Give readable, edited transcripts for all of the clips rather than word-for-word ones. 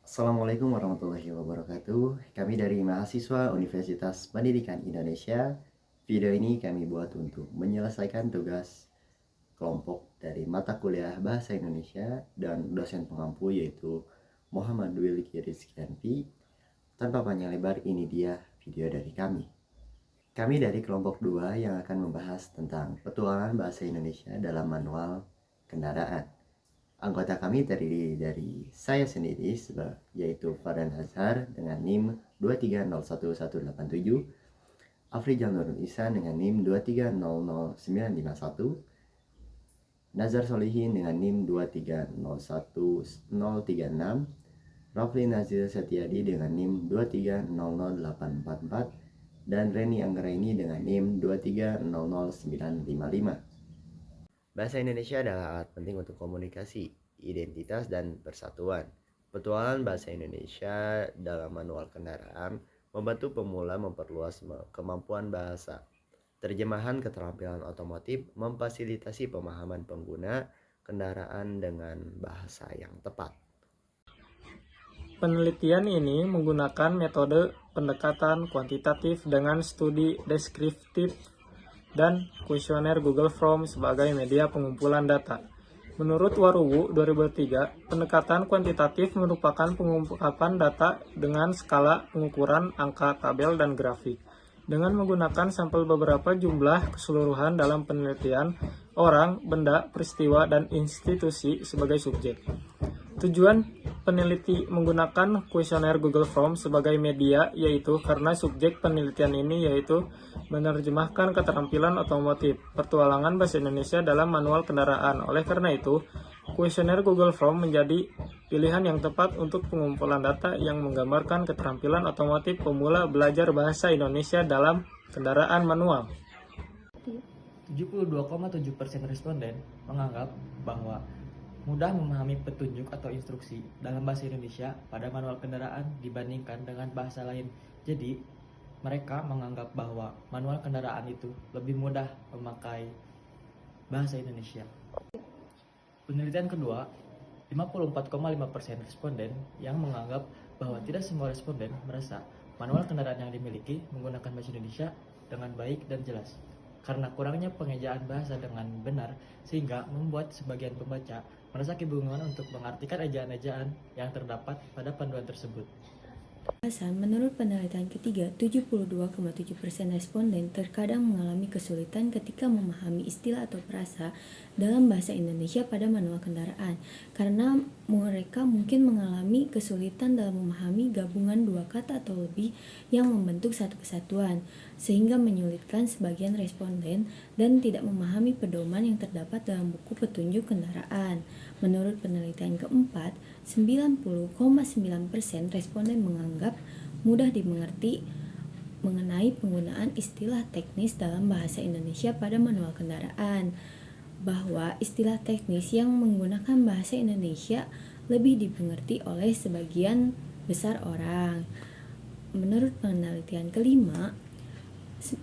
Assalamualaikum warahmatullahi wabarakatuh. Kami dari mahasiswa Universitas Pendidikan Indonesia. Video ini kami buat untuk menyelesaikan tugas kelompok dari mata kuliah Bahasa Indonesia dan dosen pengampu yaitu Muhammad Wilki Rizkyanti. Tanpa panjang lebar, ini dia video dari kami. Kami dari kelompok 2 yang akan membahas tentang petualangan bahasa Indonesia dalam manual kendaraan. Anggota kami terdiri dari saya sendiri, yaitu Fardan Azhar dengan NIM 2301187, Afri Nurul Ihsan dengan NIM 2300951, Nazar Solihin dengan NIM 2301036, Rafli Nazir Setiadi dengan NIM 2300844, dan Reni Anggraini dengan NIM 2300955. Bahasa Indonesia adalah alat penting untuk komunikasi, identitas, dan persatuan. Petualangan bahasa Indonesia dalam manual kendaraan membantu pemula memperluas kemampuan bahasa. Terjemahan keterampilan otomotif memfasilitasi pemahaman pengguna kendaraan dengan bahasa yang tepat. Penelitian ini menggunakan metode pendekatan kuantitatif dengan studi deskriptif dan kuesioner Google Form sebagai media pengumpulan data. Menurut Waruwu 2003, pendekatan kuantitatif merupakan pengungkapan data dengan skala pengukuran angka, tabel, dan grafik. Dengan menggunakan sampel beberapa jumlah keseluruhan dalam penelitian, orang, benda, peristiwa, dan institusi sebagai subjek. Tujuan peneliti menggunakan kuesioner Google Form sebagai media yaitu karena subjek penelitian ini yaitu menerjemahkan keterampilan otomotif petualangan bahasa Indonesia dalam manual kendaraan. Oleh karena itu, kuesioner Google Form menjadi pilihan yang tepat untuk pengumpulan data yang menggambarkan keterampilan otomotif pemula belajar bahasa Indonesia dalam kendaraan manual. 72,7% responden menganggap bahwa mudah memahami petunjuk atau instruksi dalam bahasa Indonesia pada manual kendaraan dibandingkan dengan bahasa lain. Jadi, mereka menganggap bahwa manual kendaraan itu lebih mudah memakai bahasa Indonesia. Penelitian kedua, 54,5% responden yang menganggap bahwa tidak semua responden merasa manual kendaraan yang dimiliki menggunakan bahasa Indonesia dengan baik dan jelas. Karena kurangnya pengejaan bahasa dengan benar, sehingga membuat sebagian pembaca merasa kebingungan untuk mengartikan ejaan-ejaan yang terdapat pada panduan tersebut. Menurut penelitian ketiga, 72,7% responden terkadang mengalami kesulitan ketika memahami istilah atau frasa dalam bahasa Indonesia pada manual kendaraan, karena mereka mungkin mengalami kesulitan dalam memahami gabungan dua kata atau lebih yang membentuk satu kesatuan, sehingga menyulitkan sebagian responden dan tidak memahami pedoman yang terdapat dalam buku petunjuk kendaraan. Menurut penelitian keempat, 90,9% responden menganggap mudah dimengerti mengenai penggunaan istilah teknis dalam bahasa Indonesia pada manual kendaraan, bahwa istilah teknis yang menggunakan bahasa Indonesia lebih dimengerti oleh sebagian besar orang. Menurut penelitian kelima,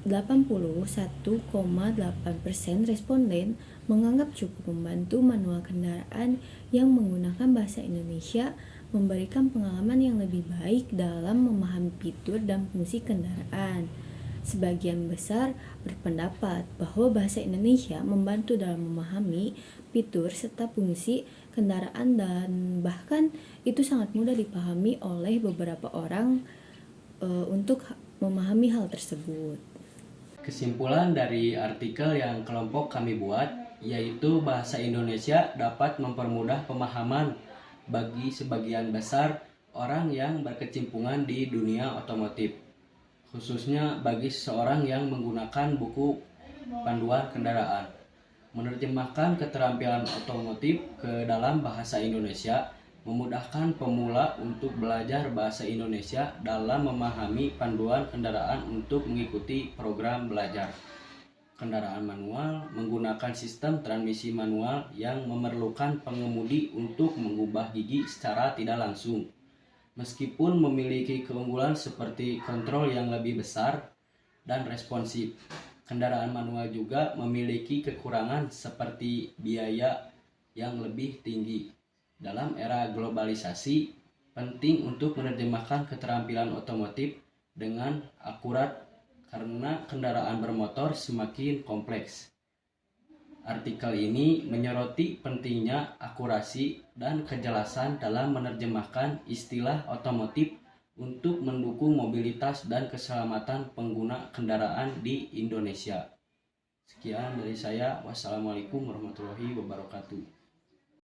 81,8% responden menganggap cukup membantu manual kendaraan yang menggunakan bahasa Indonesia memberikan pengalaman yang lebih baik dalam memahami fitur dan fungsi kendaraan. Sebagian besar berpendapat bahwa bahasa Indonesia membantu dalam memahami fitur serta fungsi kendaraan dan bahkan itu sangat mudah dipahami oleh beberapa orang untuk memahami hal tersebut. Kesimpulan dari artikel yang kelompok kami buat yaitu bahasa Indonesia dapat mempermudah pemahaman bagi sebagian besar orang yang berkecimpungan di dunia otomotif, khususnya bagi seseorang yang menggunakan buku panduan kendaraan. Menerjemahkan keterampilan otomotif ke dalam bahasa Indonesia memudahkan pemula untuk belajar bahasa Indonesia dalam memahami panduan kendaraan untuk mengikuti program belajar. Kendaraan manual menggunakan sistem transmisi manual yang memerlukan pengemudi untuk mengubah gigi secara tidak langsung. Meskipun memiliki keunggulan seperti kontrol yang lebih besar dan responsif, kendaraan manual juga memiliki kekurangan seperti biaya yang lebih tinggi. Dalam era globalisasi, penting untuk menerjemahkan keterampilan otomotif dengan akurat karena kendaraan bermotor semakin kompleks. Artikel ini menyoroti pentingnya akurasi dan kejelasan dalam menerjemahkan istilah otomotif untuk mendukung mobilitas dan keselamatan pengguna kendaraan di Indonesia. Sekian dari saya. Wassalamualaikum warahmatullahi wabarakatuh.